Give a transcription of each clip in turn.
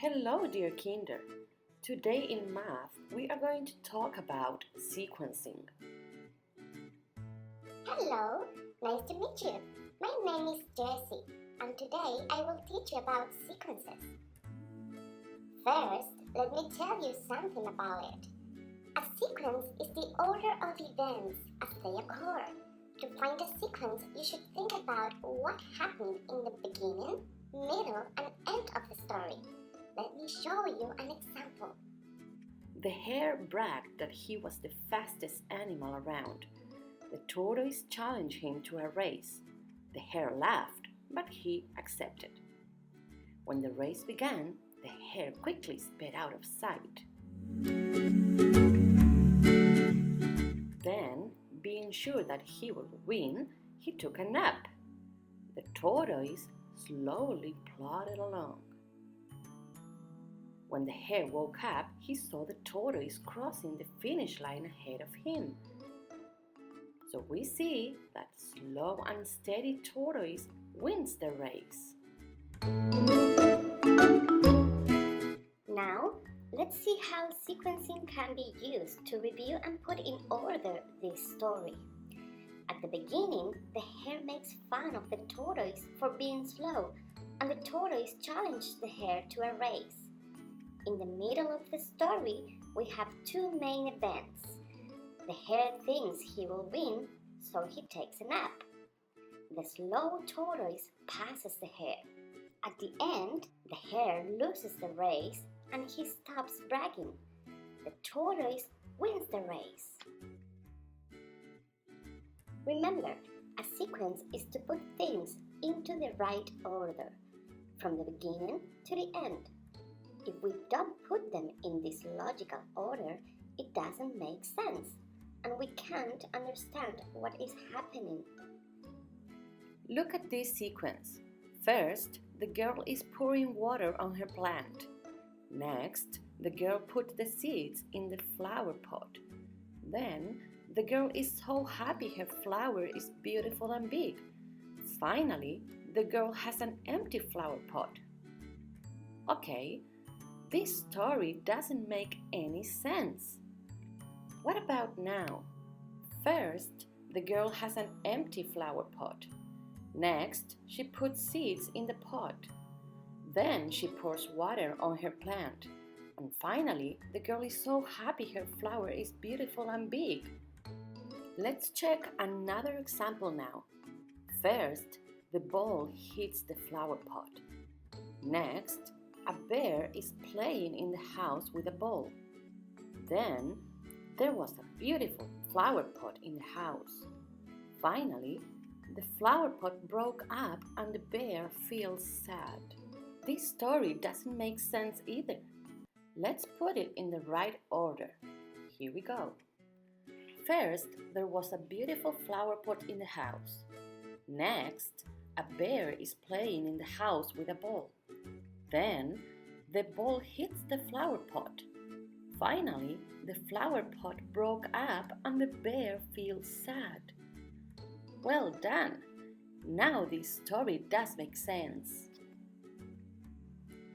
Hello, dear Kinder. Today in math, we are going to talk about sequencing. Hello, nice to meet you. My name is Jessie, and today I will teach you about sequences. First, let me tell you something about it. A sequence is the order of events as they occur. To find a sequence, you should think about what happened in the beginning, middle, and end of the story. Let me show you an example. The hare bragged that he was the fastest animal around. The tortoise challenged him to a race. The hare laughed, but he accepted. When the race began, the hare quickly sped out of sight. Then, being sure that he would win, he took a nap. The tortoise slowly plodded along. When the hare woke up, he saw the tortoise crossing the finish line ahead of him. So we see that slow and steady tortoise wins the race. Now, let's see how sequencing can be used to review and put in order this story. At the beginning, the hare makes fun of the tortoise for being slow, and the tortoise challenges the hare to a race. In the middle of the story, we have two main events. The hare thinks he will win, so he takes a nap. The slow tortoise passes the hare. At the end, the hare loses the race and he stops bragging. The tortoise wins the race. Remember, a sequence is to put things into the right order, from the beginning to the end. If we don't put them in this logical order, it doesn't make sense, and we can't understand what is happening. Look at this sequence. First, the girl is pouring water on her plant. Next, the girl puts the seeds in the flower pot. Then, the girl is so happy her flower is beautiful and big. Finally, the girl has an empty flower pot. Okay, this story doesn't make any sense. What about now? First, the girl has an empty flower pot. Next, she puts seeds in the pot. Then she pours water on her plant. And finally, the girl is so happy her flower is beautiful and big. Let's check another example now. First, the ball hits the flower pot. Next, a bear is playing in the house with a ball. Then, there was a beautiful flower pot in the house. Finally, the flower pot broke up and the bear feels sad. This story doesn't make sense either. Let's put it in the right order. Here we go. First, there was a beautiful flower pot in the house. Next, a bear is playing in the house with a ball. Then, the ball hits the flower pot. Finally, the flower pot broke up and the bear feels sad. Well done! Now this story does make sense.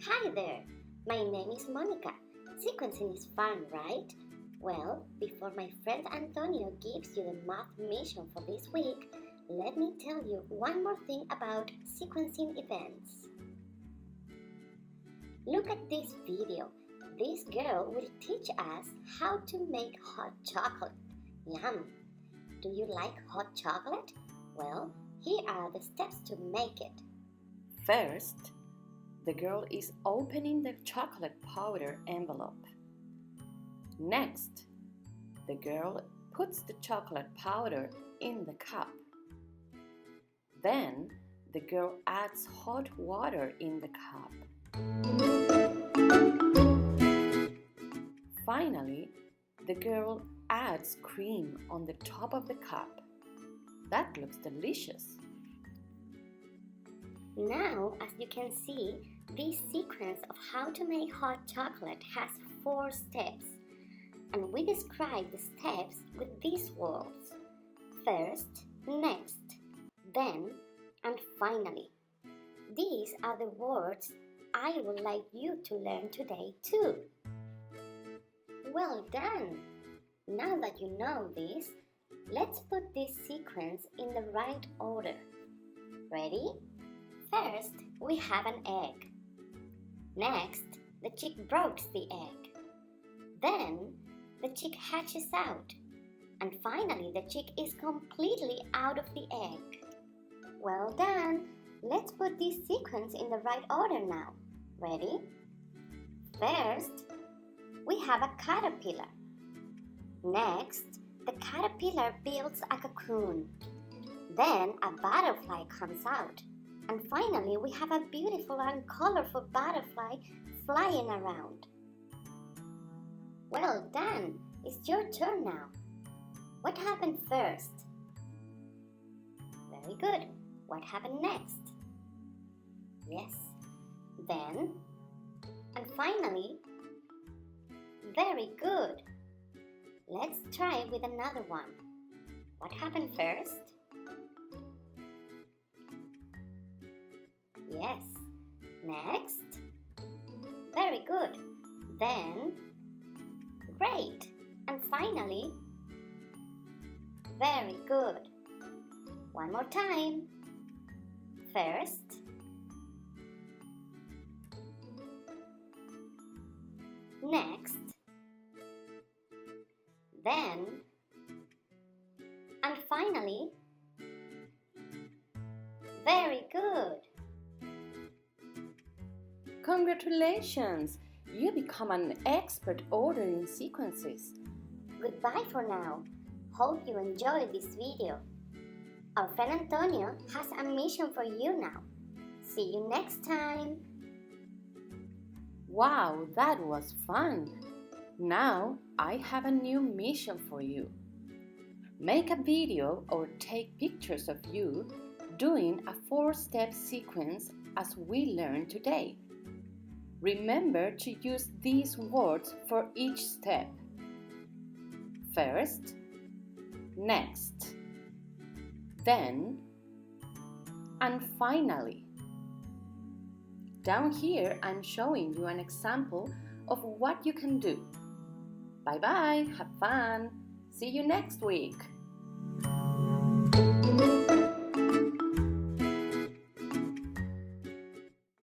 Hi there, my name is Monica. Sequencing is fun, right? Well, before my friend Antonio gives you the math mission for this week, let me tell you one more thing about sequencing events. Look at this video. This girl will teach us how to make hot chocolate. Yum! Do you like hot chocolate? Well, here are the steps to make it. First, the girl is opening the chocolate powder envelope. Next, the girl puts the chocolate powder in the cup. Then, the girl adds hot water in the cup. Finally, the girl adds cream on the top of the cup. That looks delicious. Now, as you can see, this sequence of how to make hot chocolate has 4 steps, and we describe the steps with these words: first, next, then, and finally. These are the words I would like you to learn today too. Well done! Now that you know this, let's put this sequence in the right order. Ready? First, we have an egg. Next, the chick broods the egg. Then, the chick hatches out. And finally, the chick is completely out of the egg. Well done! Let's put this sequence in the right order now. Ready? First, we have a caterpillar. Next, the caterpillar builds a cocoon. Then a butterfly comes out. And finally, we have a beautiful and colorful butterfly flying around. Well done! It's your turn now. What happened first? Very good. What happened next? Yes. Then, and finally, very good. Let's try with another one. What happened first? Yes. Next. Very good. Then, great. And finally, very good. One more time. First. Next. Then. And finally, very good. Congratulations! You become an expert ordering sequences. Goodbye for now. Hope you enjoyed this video. Our friend Antonio has a mission for you now. See you next time. Wow, that was fun! Now I have a new mission for you. Make a video or take pictures of you doing a 4-step sequence as we learned today. Remember to use these words for each step. First, next, then, and finally. Down here, I'm showing you an example of what you can do. Bye-bye, have fun, see you next week.